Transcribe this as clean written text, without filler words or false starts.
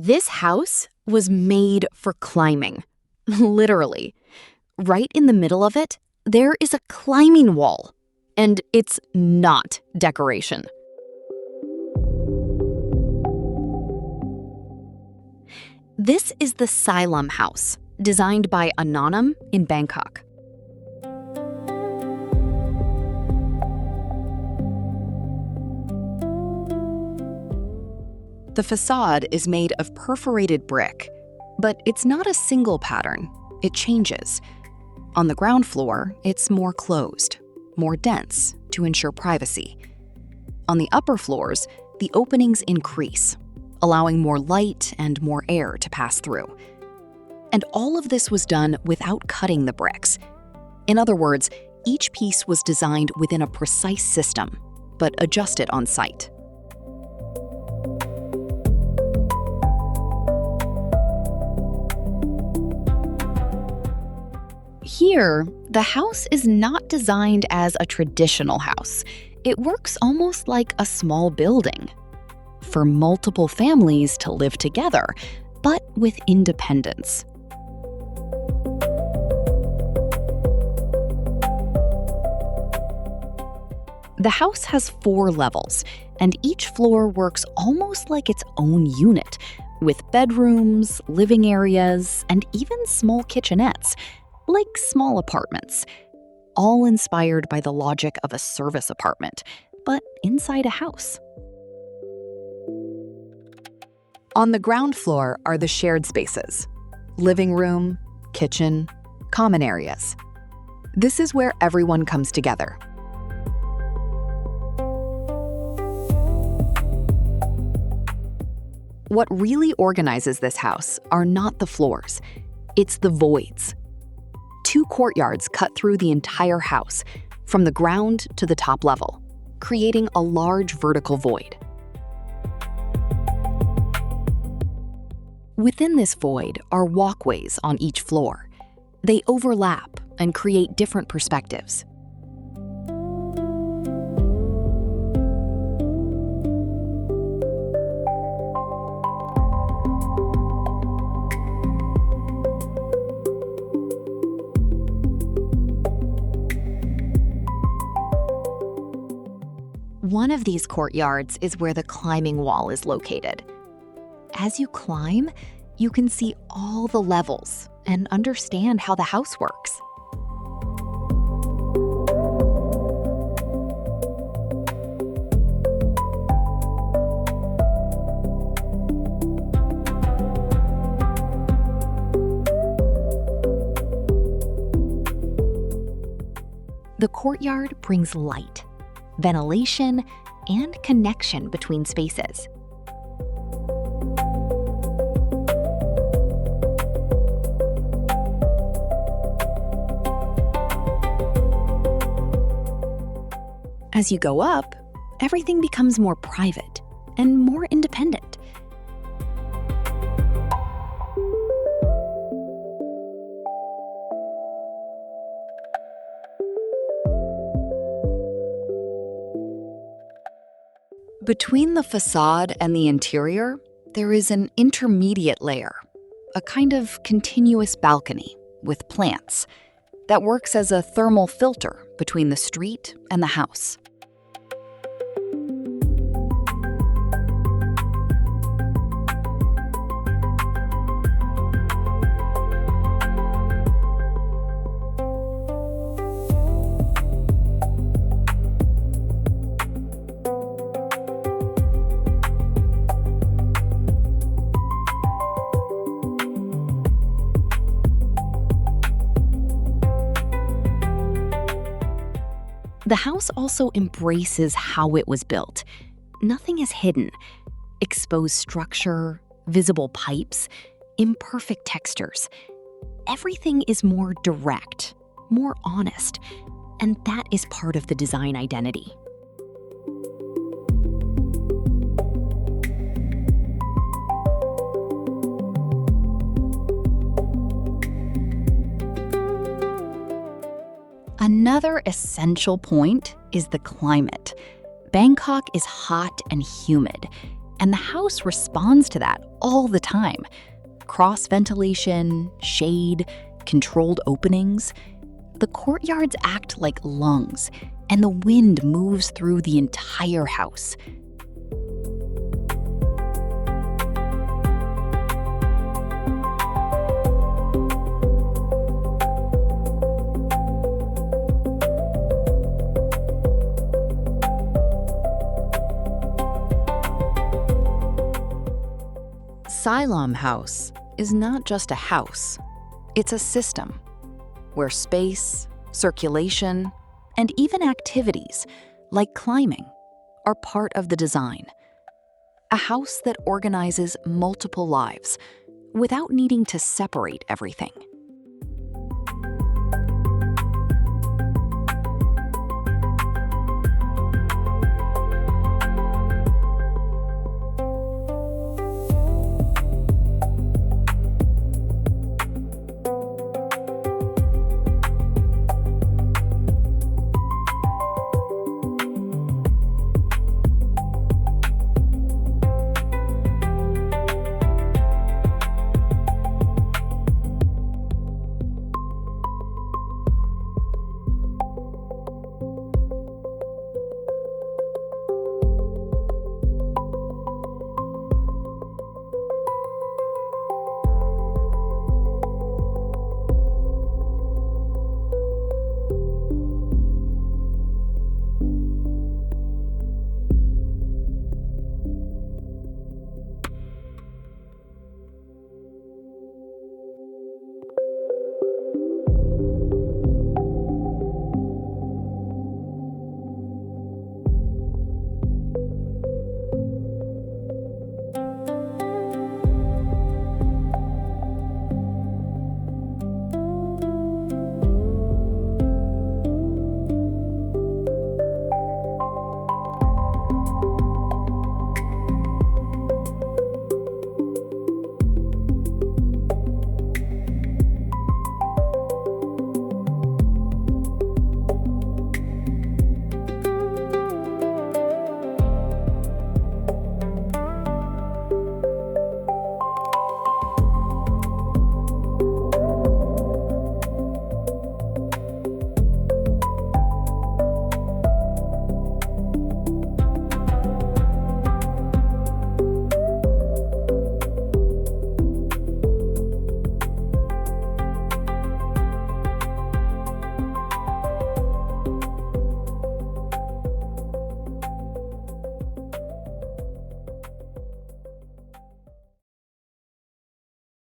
This house was made for climbing, literally. Right in the middle of it, there is a climbing wall, and it's not decoration. This is the Sailom House, designed by Anonym in Bangkok. The facade is made of perforated brick, but it's not a single pattern. It changes. On the ground floor, it's more closed, more dense to ensure privacy. On the upper floors, the openings increase, allowing more light and more air to pass through. And all of this was done without cutting the bricks. In other words, each piece was designed within a precise system, but adjusted on site. Here, the house is not designed as a traditional house. It works almost like a small building for multiple families to live together, but with independence. The house has 4 levels, and each floor works almost like its own unit, with bedrooms, living areas, and even small kitchenettes, like small apartments, all inspired by the logic of a service apartment, but inside a house. On the ground floor are the shared spaces: living room, kitchen, common areas. This is where everyone comes together. What really organizes this house are not the floors, it's the voids. 2 courtyards cut through the entire house, from the ground to the top level, creating a large vertical void. Within this void are walkways on each floor. They overlap and create different perspectives. One of these courtyards is where the climbing wall is located. As you climb, you can see all the levels and understand how the house works. The courtyard brings light, ventilation, and connection between spaces. As you go up, everything becomes more private and more independent. Between the facade and the interior, there is an intermediate layer, a kind of continuous balcony with plants that works as a thermal filter between the street and the house. The house also embraces how it was built. Nothing is hidden. Exposed structure, visible pipes, imperfect textures. Everything is more direct, more honest, and that is part of the design identity. Another essential point is the climate. Bangkok is hot and humid. And the house responds to that all the time. Cross ventilation, shade, controlled openings. The courtyards act like lungs, and the wind moves through the entire house. Sailom House is not just a house, it's a system where space, circulation, and even activities like climbing are part of the design. A house that organizes multiple lives without needing to separate everything.